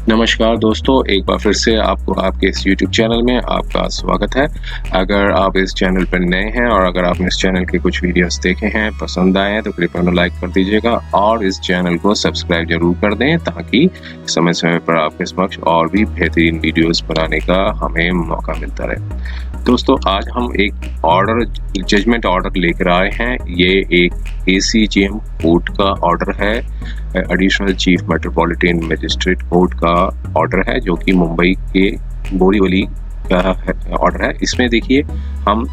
नमस्कार दोस्तों, एक बार फिर से आपको आपके इस यूट्यूब चैनल में आपका स्वागत है। अगर आप इस चैनल पर नए हैं और अगर आपने इस चैनल के कुछ वीडियोस देखे हैं, पसंद आए हैं तो कृपया उन्हें लाइक कर दीजिएगा और इस चैनल को सब्सक्राइब ज़रूर कर दें ताकि समय-समय पर आपके समक्ष और भी बेहतरीन वीडियोस बनाने का हमें मौका मिलता रहे। दोस्तों, आज हम एक जजमेंट ऑर्डर लेकर आए हैं। ये एक एसीजेएम कोर्ट का ऑर्डर है, additional chief metropolitan magistrate court का ऑर्डर है, जो कि मुंबई के बोरीवली का ऑर्डर है। इसमें देखिए हम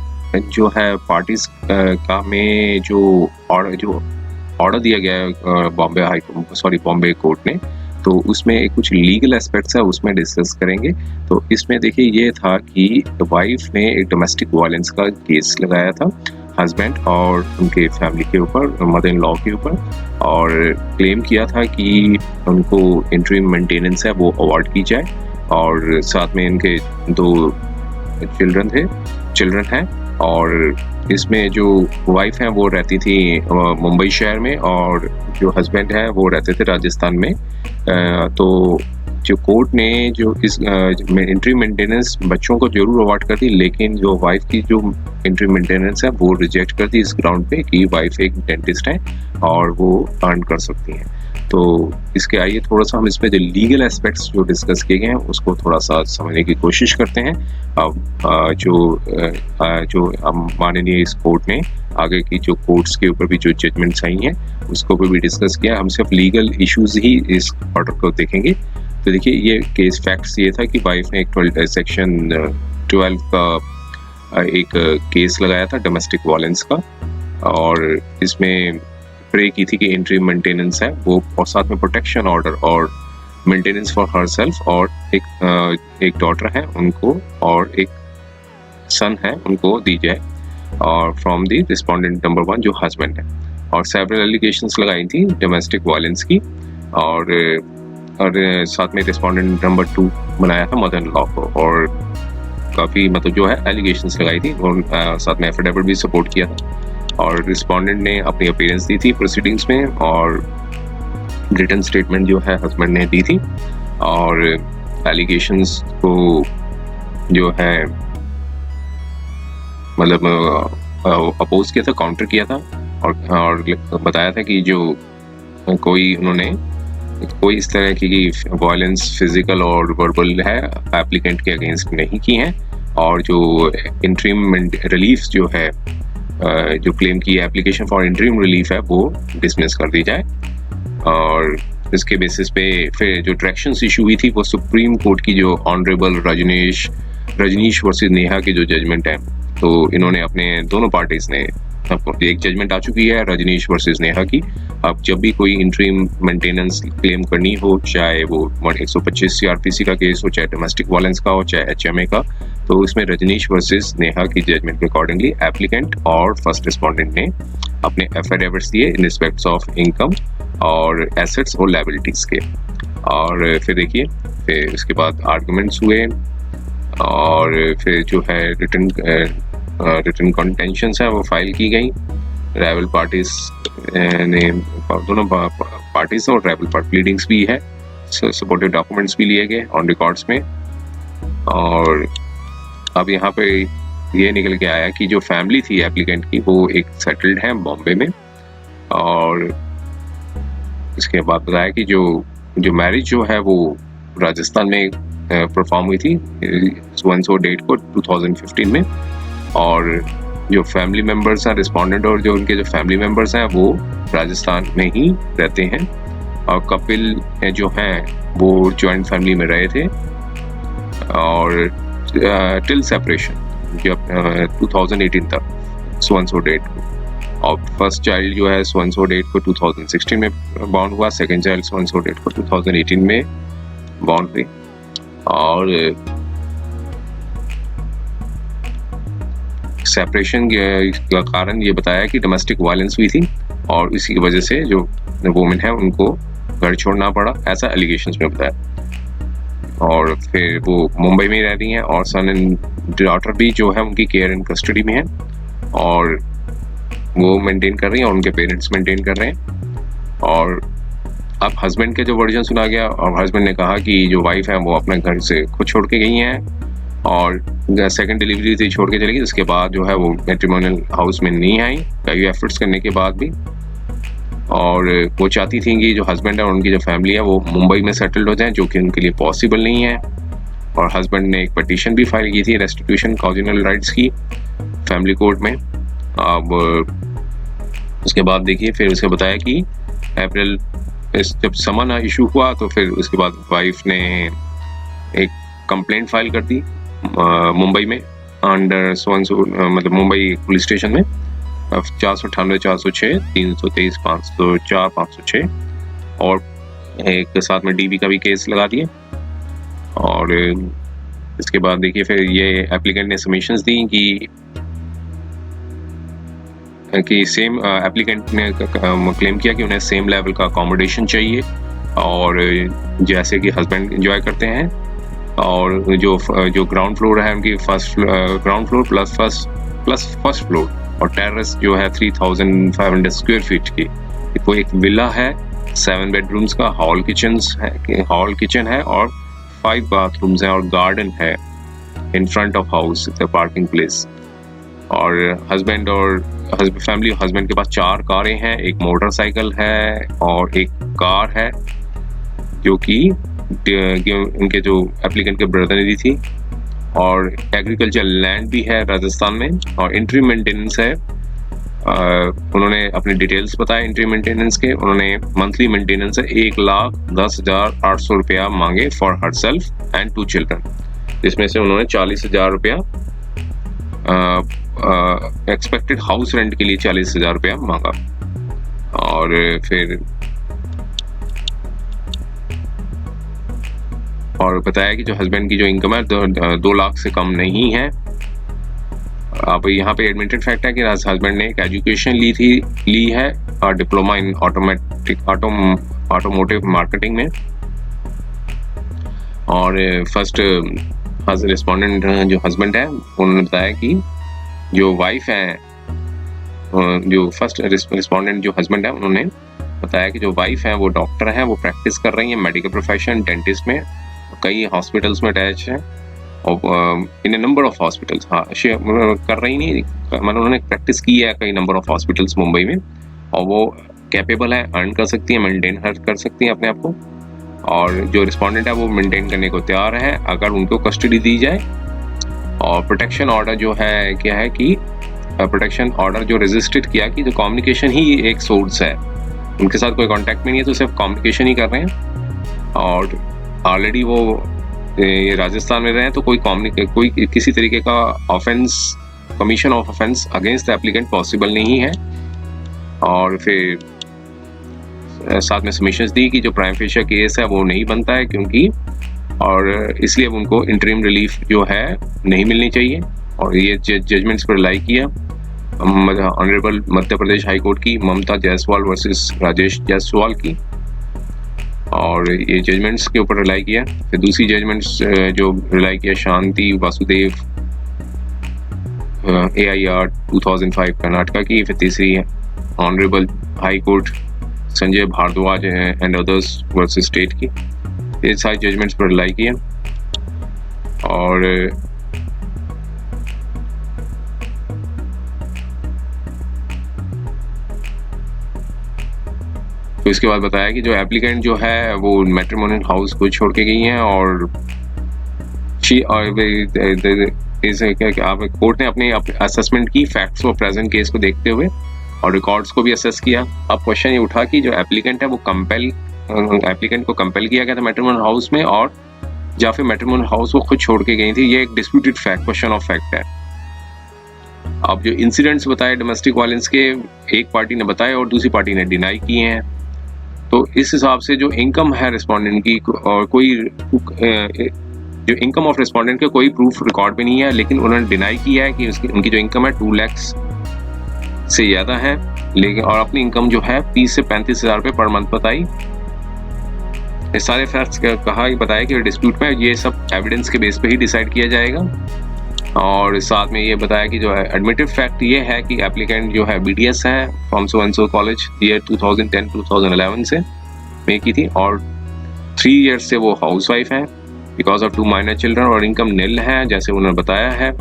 जो है पार्टीज का में जो ऑर्डर दिया गया है बॉम्बे कोर्ट ने, तो उसमें कुछ लीगल एस्पेक्ट्स है, उसमें डिस्कस करेंगे। तो इसमें देखिए ये था कि वाइफ ने एक डोमेस्टिक वायलेंस का केस लगाया था हस्बैंड और उनके फैमिली के ऊपर, मदर इन लॉ के ऊपर, और क्लेम किया था कि उनको इंटरिम मेंटेनेंस है वो अवार्ड की जाए, और साथ में इनके 2 चिल्ड्रन हैं। और इसमें जो वाइफ हैं वो रहती थी मुंबई शहर में और जो हस्बैंड है वो रहते थे राजस्थान में। तो जो कोर्ट ने जो इस इंटरिम मेंटेनेंस बच्चों को जरूर अवार्ड कर दी, लेकिन जो वाइफ की जो इंटरिम मेंटेनेंस है वो रिजेक्ट कर दी इस ग्राउंड पे कि वाइफ एक डेंटिस्ट है और वो अर्न कर सकती हैं। तो इसके आइए थोड़ा सा हम इसमें जो लीगल एस्पेक्ट्स जो डिस्कस किए गए हैं उसको थोड़ा सा समझने की कोशिश करते हैं। अब जो माननीय इस कोर्ट ने आगे की जो कोर्ट्स के ऊपर भी जो जजमेंट्स आई हैं उसको भी डिस्कस किया। हम सिर्फ लीगल इश्यूज ही इस ऑर्डर को देखेंगे। तो देखिए ये केस फैक्ट्स ये था कि वाइफ ने एक सेक्शन 12 का एक केस लगाया था डोमेस्टिक वायलेंस का, और इसमें प्रे की थी कि इंटरिम मेंटेनेंस है वो, और साथ में प्रोटेक्शन ऑर्डर और मेंटेनेंस फॉर हरसेल्फ, और एक डॉटर है उनको और एक सन है उनको दी जाए, और फ्रॉम द रिस्पोंडेंट नंबर 1 जो हस्बैंड है। और सेवरल एलिगेशंस लगाई थी डोमेस्टिक वायलेंस की, और साथ में रिस्पोंडेंट नंबर 2 बनाया था मदर इन लॉ को, और काफ़ी मतलब जो है एलिगेशंस लगाई थी, और साथ में एफिडेविट भी सपोर्ट किया था। और रिस्पोंडेंट ने अपनी अपीयरेंस दी थी प्रोसीडिंग्स में, और रिटन स्टेटमेंट जो है हस्बैंड ने दी थी, और एलिगेशंस को जो है मतलब अपोज किया था, काउंटर किया था, और बताया था कि जो उन्होंने कोई इस तरह की वायलेंस फिजिकल और वर्बल है एप्लीकेंट के अगेंस्ट नहीं की हैं, और जो इंटरिम रिलीफ जो है जो क्लेम की एप्लीकेशन फॉर इंटरिम रिलीफ है वो डिसमिस कर दी जाए। और इसके बेसिस पे फिर जो डायरेक्शंस इशू हुई थी वो सुप्रीम कोर्ट की जो ऑनरेबल रजनीश वर्सेस नेहा की जो जजमेंट है, तो इन्होंने अपने दोनों पार्टीज ने एक जजमेंट आ चुकी है रजनीश वर्सेस नेहा की। अब जब भी कोई इंटरिम मेंटेनेंस क्लेम करनी हो, चाहे वो 125 सीआरपीसी का केस हो, चाहे डोमेस्टिक वायलेंस का हो, चाहे एचएमए का, तो इसमें रजनीश वर्सेस नेहा की जजमेंट के अकॉर्डिंगली एप्लीकेंट और फर्स्ट रिस्पोंडेंट ने अपने एफिडेविट्स दिए इन रिस्पेक्ट्स ऑफ इनकम और एसेट्स और लायबिलिटीज के। और फिर देखिए फिर इसके बाद आर्गुमेंट्स हुए, और फिर जो है रिटन कंटेंशंस है वो फाइल की गई। राइवल पार्टीज ने दोनों पार्टीज और राइवल पार्टी प्लीडिंग्स भी है, सपोर्टिव डॉक्यूमेंट्स भी लिए गए ऑन रिकॉर्ड्स में। और अब यहाँ पे ये निकल के आया कि जो फैमिली थी एप्लीकेंट की वो एक सेटल्ड है बॉम्बे में, और इसके बाद बताया कि जो मैरिज जो है वो राजस्थान में परफॉर्म हुई थी सो डेट को 2015 में, और जो फैमिली मेंबर्स हैं रिस्पोंडेंट और जो उनके जो फैमिली मेंबर्स हैं वो राजस्थान में ही रहते हैं, और कपिल जो हैं वो जॉइंट फैमिली में रहे थे, और टिल सेपरेशन जब 2018 तक सो डेट को। और फर्स्ट चाइल्ड जो है सो डेट को 2016 में बॉर्न हुआ, सेकंड चाइल्ड सो डेट को 2018 में बॉर्न हुई। और सेपरेशन का कारण ये बताया कि डोमेस्टिक वायलेंस हुई थी, और इसी की वजह से जो वुमेन है उनको घर छोड़ना पड़ा, ऐसा एलिगेशंस में बताया। और फिर वो मुंबई में रह रही हैं, और सन एंड डॉटर भी जो है उनकी केयर एंड कस्टडी में है, और वो मेंटेन कर रही हैं और उनके पेरेंट्स मेंटेन कर रहे हैं। और अब हस्बैंड के जो वर्जन सुना गया और हस्बैंड ने कहा कि जो वाइफ है वो अपने घर से खुद छोड़ के गई हैं और सेकंड डिलीवरी से छोड़ के चली गई। उसके बाद जो है वो मैट्रिमोनियल हाउस में नहीं आई कई एफर्ट्स करने के बाद भी, और वो चाहती थी कि जो हस्बैंड है और उनकी जो फैमिली है वो मुंबई में सेटल्ड हो जाए, जो कि उनके लिए पॉसिबल नहीं है। और हस्बैंड ने एक पिटीशन भी फाइल की थी रेस्टिट्यूशन कॉजिनल राइट्स की फैमिली कोर्ट में। अब उसके बाद देखिए फिर उसे बताया कि अप्रैल जब समन इशू हुआ तो फिर उसके बाद वाइफ ने एक कंप्लेंट फाइल कर दी मुंबई में अंडर मतलब मुंबई पुलिस स्टेशन में 498, 406, 323, 504, 506 और एक साथ में डीबी का भी केस लगा दिए। और इसके बाद देखिए फिर ये एप्लीकेंट ने सबमिशंस दी कि सेम एप्लीकेंट ने क्लेम किया कि उन्हें सेम लेवल का अकोमोडेशन चाहिए और जैसे कि हस्बैंड एंजॉय करते हैं, और जो ग्राउंड फ्लोर है उनकी ground floor plus first floor और टेरेस जो है 3500 स्क्वायर फीट की, वो एक विला है 7 बेडरूम्स का, हॉल किचन है और 5 बाथरूम्स हैं और गार्डन है in front of house parking place. और हस्बैंड और फैमिली हस्बैंड के पास 4 कारें हैं, एक मोटरसाइकिल है और एक कार है जो कि उनके जो एप्लीकेंट के ब्रदर ने दी थी। और एग्रीकल्चर लैंड भी है राजस्थान में और इंट्री मेंटेनेंस है। उन्होंने अपने डिटेल्स बताए इंट्री मेंटेनेंस के। उन्होंने मंथली मेंटेनेंस है 1,10,800 रुपया मांगे for her self and 2 children, जिसमें से उन्होंने 40,000 रुपया एक्सपेक्टेड हाउस रेंट के लिए 40,000 रुपया मांगा। और फिर और बताया कि जो हस्बैंड की जो इनकम है 2 लाख से कम नहीं है। अब यहाँ पे एडमिटेड फैक्ट है कि हस्बैंड ने एक एजुकेशन ली है और डिप्लोमा इन ऑटोमोटिव मार्केटिंग में। और फर्स्ट रिस्पोंडेंट जो हस्बैंड है उन्होंने बताया कि जो वाइफ है, जो फर्स्ट रिस्पोंडेंट जो हस्बैंड है उन्होंने बताया कि जो वाइफ है वो डॉक्टर है, वो प्रैक्टिस कर रही है मेडिकल प्रोफेशन डेंटिस्ट में, कई हॉस्पिटल्स में अटैच है और इन नंबर ऑफ हॉस्पिटल्स। हाँ कर रही नहीं, मतलब उन्होंने प्रैक्टिस की है कई नंबर ऑफ हॉस्पिटल्स मुंबई में, और वो कैपेबल है, अर्न कर सकती है, मेंटेन कर सकती है अपने आप को। और जो रिस्पोंडेंट है वो मेंटेन करने को तैयार है अगर उनको कस्टडी दी जाए। और प्रोटेक्शन ऑर्डर जो है क्या है कि प्रोटेक्शन ऑर्डर जो रजिस्टर्ड किया कि जो कम्युनिकेशन ही एक सोर्स है, उनके साथ कोई कांटेक्ट में नहीं है, तो सिर्फ कम्युनिकेशन ही कर रहे हैं। और ऑलरेडी वो ये राजस्थान में रहे हैं तो कोई किसी तरीके का offence, commission of offence against the applicant possible नहीं है। और फिर साथ में सबमिशंस दी कि जो प्राइम फेशियल केस है वो नहीं बनता है क्योंकि, और इसलिए उनको इंटरिम रिलीफ जो है नहीं मिलनी चाहिए। और ये जजमेंट्स पर रिलाई किया honourable Madhya Pradesh high court की ममता जायसवाल वर्सेस राजेश जायसवाल की, और ये जजमेंट्स के ऊपर रिलाई किया। फिर दूसरी जजमेंट्स जो रिलाई किया शांति वासुदेव AIR 2005 कर्नाटका की। फिर तीसरी honourable high court Sanjay Bhardwaj and others versus state की। ये सारे जजमेंट्स पर रिलाई किया। और तो इसके बाद बताया कि जो एप्लीकेंट जो है वो मैट्रिमोनियल हाउस को छोड़ के गई हैं और कोर्ट ने अपने असेसमेंट की फैक्ट्स और प्रेजेंट केस को देखते हुए और रिकॉर्ड्स को भी असेस किया। अब क्वेश्चन ये उठा कि जो एप्लीकेंट है वो एप्लीकेंट को कंपेल किया गया था मैट्रिमोनियल हाउस में, और या फिर मैट्रिमोनियल हाउस वो खुद छोड़ के गई थी। ये एक disputed fact, question of fact है। अब जो इंसिडेंट्स बताए डोमेस्टिक वायलेंस के, एक पार्टी ने बताए और दूसरी पार्टी ने डिनाई किए हैं। तो इस हिसाब से जो इनकम है रिस्पोंडेंट की, और कोई जो इनकम ऑफ रिस्पोंडेंट का कोई प्रूफ रिकॉर्ड पे नहीं है, लेकिन उन्होंने डिनाई किया है कि उनकी जो इनकम है 2 लाख से ज़्यादा है, लेकिन और अपनी इनकम जो है 30 से 35,000 रुपये पर मंथ बताई। ये सारे फैक्ट्स बताया कि डिस्प्यूट में ये सब एविडेंस के बेस पे ही डिसाइड किया जाएगा। और साथ में ये बताया कि जो है एडमिटिव फैक्ट ये है कि एप्लीकेंट जो है BDS है from so and so college year 2010-2011 से, में की थी और 3 ईयर्स से वो हाउस वाइफ हैं बिकॉज ऑफ 2 माइनर चिल्ड्रन और इनकम निल है जैसे उन्होंने बताया है।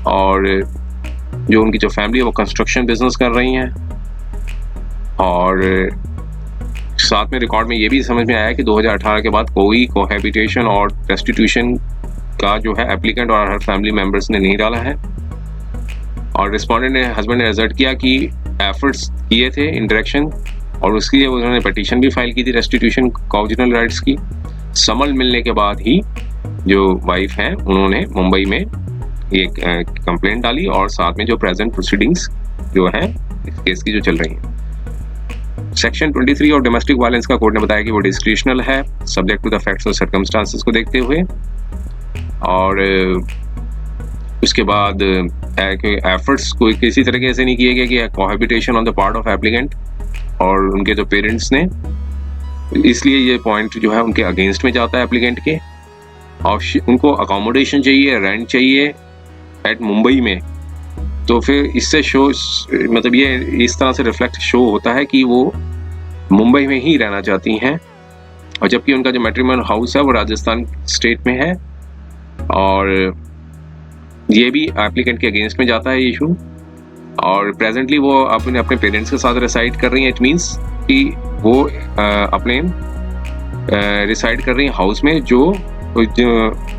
और जो उनकी जो फैमिली है वो कंस्ट्रक्शन बिजनेस कर रही हैं। और साथ में रिकॉर्ड में ये भी समझ में आया कि 2018 के बाद कोई कोहैबिटेशन और रेस्टिट्यूशन का जो है एप्लीकेंट और हर फैमिली मेंबर्स ने नहीं डाला है। और रिस्पोंडेंट ने हस्बैंड ने रिजल्ट किया कि एफर्ट्स किए थे इन डायरेक्शन और उसके लिए उन्होंने पिटीशन भी फाइल की थी रेस्टिट्यूशन ओरिजिनल राइट्स की। समन मिलने के बाद ही जो वाइफ हैं उन्होंने मुंबई में ये कंप्लेंट डाली और साथ में जो प्रेजेंट प्रोसीडिंग्स जो हैं इस केस की जो चल रही हैं। सेक्शन 23 और डोमेस्टिक वायलेंस का कोर्ट ने बताया कि वो डिस्क्रिशनल है सब्जेक्ट टू द फैक्ट्स और सर्कमस्टांसेस को देखते हुए। और उसके बाद एफर्ट्स कोई किसी तरीके से नहीं किए गए कि cohabitation on the part of applicant और उनके जो पेरेंट्स ने, इसलिए ये पॉइंट जो है उनके अगेंस्ट में जाता है एप्लीकेंट के। और उनको अकोमोडेशन चाहिए, रेंट चाहिए एट मुंबई में। तो फिर इससे शो मतलब ये इस तरह से रिफ्लेक्ट शो होता है कि वो मुंबई में ही रहना चाहती हैं और जबकि उनका जो मैट्रिमोनियल हाउस है वो राजस्थान स्टेट में है। और ये भी एप्लीकेंट के अगेंस्ट में जाता है इशू। और प्रेजेंटली वो अपने पेरेंट्स के साथ रिसाइड कर रही हैं। इट मीन्स कि वो अपने रिसाइड कर रही हैं हाउस में जो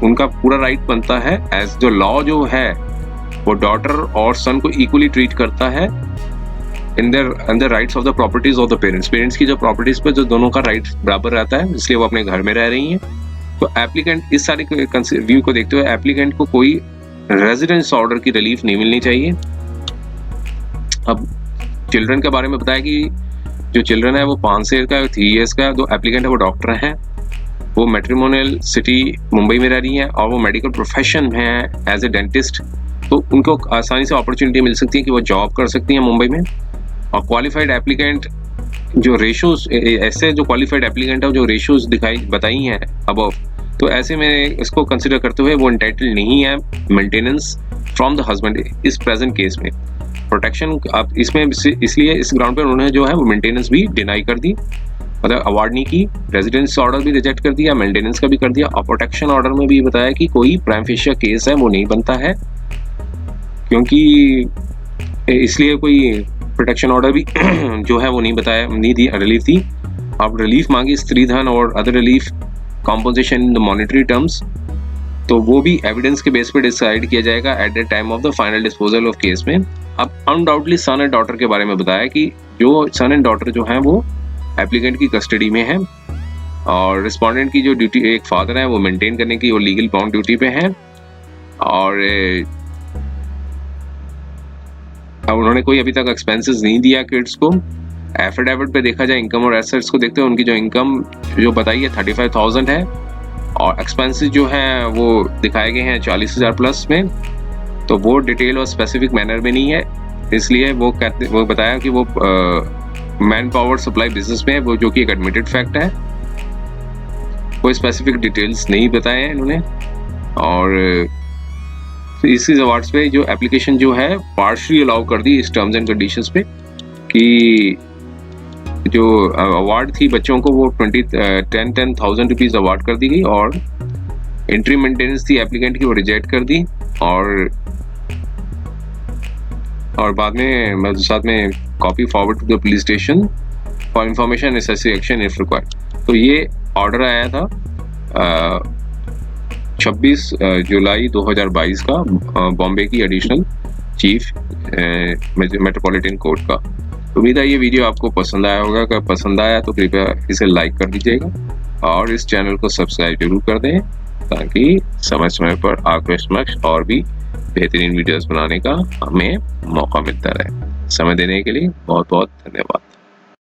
उनका पूरा राइट बनता है एज जो लॉ जो है वो डॉटर और सन को इक्वली ट्रीट करता है in the rights of the properties of the parents. Parents की जो प्रॉपर्टीज पे जो दोनों का राइट बराबर रहता है इसलिए वो अपने घर में रह रही हैं। तो एप्लीकेंट इस सारे व्यू को देखते हुए एप्लीकेंट को कोई रेजिडेंस ऑर्डर की रिलीफ नहीं मिलनी चाहिए। अब चिल्ड्रन के बारे में बताया कि जो चिल्ड्रन है वो 5 ईयर का 3 ईयर्स का, जो एप्लीकेंट है वो डॉक्टर हैं, वो मैट्रिमोनियल सिटी मुंबई में रह रही हैं और वो मेडिकल प्रोफेशन में है एज ए डेंटिस्ट। तो उनको आसानी से अपॉर्चुनिटी मिल सकती है कि वो जॉब कर सकती हैं मुंबई में। और क्वालिफाइड एप्लीकेंट जो रेशोज ऐसे जो क्वालिफाइड एप्लीकेंट है जो रेशोज बताई हैं अबव, तो ऐसे में इसको कंसिडर करते हुए वो एंटाइटल नहीं है मेंटेनेंस फ्रॉम द हस्बैंड इस प्रेजेंट केस में। प्रोटेक्शन अब इसमें इसलिए इस ग्राउंड पर उन्होंने जो है वो मेंटेनेंस भी डिनाई कर दी, मतलब अवार्ड नहीं की, रेजिडेंस ऑर्डर भी रिजेक्ट कर दिया, मेंटेनेंस का भी कर दिया। और प्रोटेक्शन ऑर्डर में भी बताया कि कोई प्राइम फेशिया केस है वो नहीं बनता है क्योंकि इसलिए कोई प्रोटेक्शन ऑर्डर भी जो है वो नहीं दी रिलीफ दी। अब रिलीफ मांगी स्त्री धन और other relief composition in the monetary terms, तो वो भी एविडेंस के बेस पे डिसाइड किया जाएगा at the time of the final disposal of case में। अब अनडाउटली सन एंड डॉटर के बारे में बताया कि जो सन एंड डॉटर जो हैं वो एप्लीकेंट की कस्टडी में है और रिस्पोंडेंट की जो ड्यूटी एक फादर है वो मेंटेन करने की वो लीगल बाउंड ड्यूटी पे है। और उन्होंने कोई अभी तक एक्सपेंसेस नहीं दिया किड्स को। एफिडेविट पे देखा जाए इनकम और एसेट्स को देखते हुए उनकी जो इनकम जो बताई है 35,000 है और एक्सपेंसेस जो हैं वो दिखाए गए हैं 40,000 प्लस में। तो वो डिटेल और स्पेसिफिक मैनर में नहीं है, इसलिए वो बताया कि वो मैन पावर सप्लाई बिजनेस में है, वो जो कि एक एडमिटेड फैक्ट है। कोई स्पेसिफिक डिटेल्स नहीं बताए हैं इन्होंने। और इसी अवार्ड्स पे जो एप्लीकेशन जो है पार्शली अलाउ कर दी इस टर्म्स एंड कंडीशंस पे कि जो अवार्ड थी बच्चों को वो 10,000 रुपीज़ अवार्ड कर दी गई और एंट्री मेंटेनेंस थी एप्लीकेंट की वो रिजेक्ट कर दी। और बाद में साथ में copy forward to the police station for information necessary action if required. तो ये ऑर्डर आया था 26 जुलाई 2022 का बॉम्बे की एडिशनल चीफ मेट्रोपॉलिटन कोर्ट का। उम्मीद है ये वीडियो आपको पसंद आया होगा। अगर पसंद आया तो कृपया इसे लाइक कर दीजिएगा और इस चैनल को सब्सक्राइब जरूर कर दें ताकि समय समय पर आपके समक्ष और भी बेहतरीन वीडियोस बनाने का हमें मौका मिलता रहे। समय देने के लिए बहुत बहुत धन्यवाद।